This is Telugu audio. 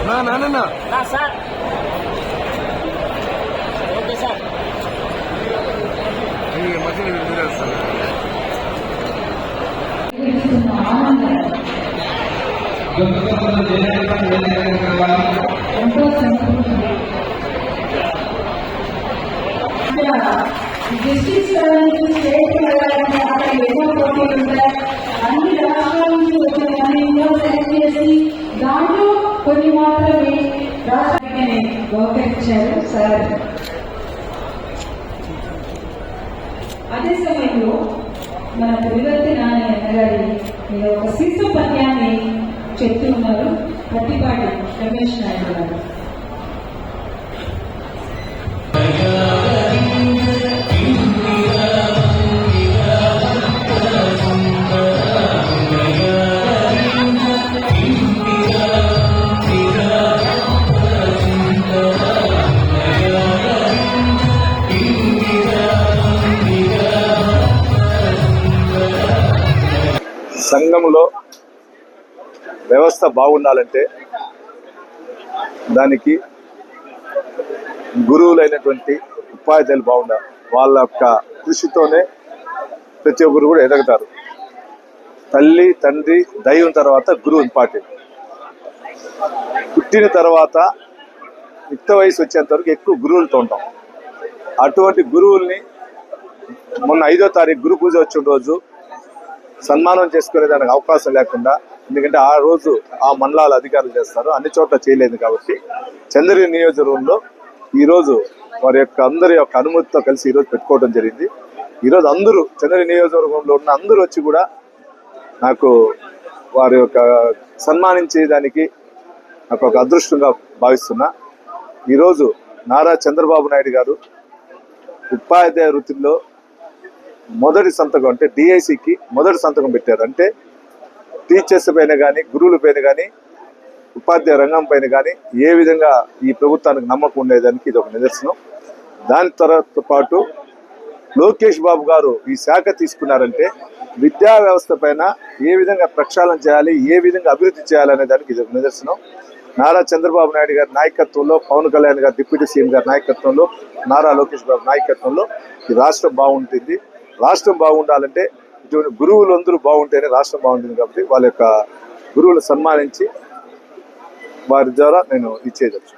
Sir okay sir district state వెళ్ళాలంటే అక్కడ ఎన్నో పోటీలు ఉంటాయి. అన్ని రాష్ట్రాల నుంచి వచ్చిన ఎన్నో సెలెక్ట్ చేసి దాంట్లో కొన్ని మాత్రమే రాష్ట్రానికి బహుకరించారు సార్. అదే సమయంలో మన పులివర్తి నారాయణ గారి ఒక శిశు పద్యాన్ని చెప్తూ ఉన్నారు పట్టిపాటి రమేష్ నాయుడు గారు. సంఘంలో వ్యవస్థ బాగుండాలంటే దానికి గురువులైనటువంటి ఉపాధ్యాయులు బాగుండాలి. వాళ్ళ యొక్క కృషితోనే ప్రతి ఒక్కరు కూడా ఎదగతారు. తల్లి తండ్రి దైవం తర్వాత గురువు ఇంపార్టెంట్. పుట్టిన తర్వాత యుక్త వయసు వచ్చేంత వరకు ఎక్కువ గురువులతో ఉంటాం. అటువంటి గురువుల్ని మొన్న 5వ తారీఖు గురు పూజ వచ్చిన రోజు సన్మానం చేసుకునే దానికి అవకాశం లేకుండా, ఎందుకంటే ఆ రోజు ఆ మండలాల అధికారులు చేస్తారు, అన్ని చోట్ల చేయలేదు కాబట్టి చంద్రగిరి నియోజకవర్గంలో ఈరోజు వారి యొక్క అందరి యొక్క అనుమతితో కలిసి ఈరోజు పెట్టుకోవడం జరిగింది. ఈరోజు అందరూ చంద్రగిరి నియోజకవర్గంలో ఉన్న అందరూ వచ్చి కూడా నాకు వారి యొక్క సన్మానించేదానికి నాకు ఒక అదృష్టంగా భావిస్తున్నా. ఈరోజు నారా చంద్రబాబు నాయుడు గారు ఉపాధ్యాయ వృత్తిలో మొదటి సంతకం, అంటే డిఐసికి మొదటి సంతకం పెట్టారు. అంటే టీచర్స్ పైన కానీ గురువుల పైన కానీ ఉపాధ్యాయ రంగం పైన కానీ ఏ విధంగా ఈ ప్రభుత్వానికి నమ్మకం ఉండేదానికి ఇది ఒక నిదర్శనం. దాని తర్వాత పాటు లోకేష్ బాబు గారు ఈ శాఖ తీసుకున్నారంటే విద్యా వ్యవస్థ పైన ఏ విధంగా ప్రక్షాళన చేయాలి, ఏ విధంగా అభివృద్ధి చేయాలనే దానికి ఇది ఒక నిదర్శనం. నారా చంద్రబాబు నాయుడు గారి నాయకత్వంలో, పవన్ కళ్యాణ్ గారు డిప్యూటీ సీఎం గారి నాయకత్వంలో, నారా లోకేష్ బాబు నాయకత్వంలో ఈ రాష్ట్రం బాగుంటుంది. రాష్ట్రం బాగుండాలంటే ఇటువంటి గురువులు అందరూ బాగుంటేనే రాష్ట్రం బాగుంటుంది. కాబట్టి వాళ్ళ యొక్క గురువులు సన్మానించి వారి ద్వారా నేను ఇచ్చేయచ్చు.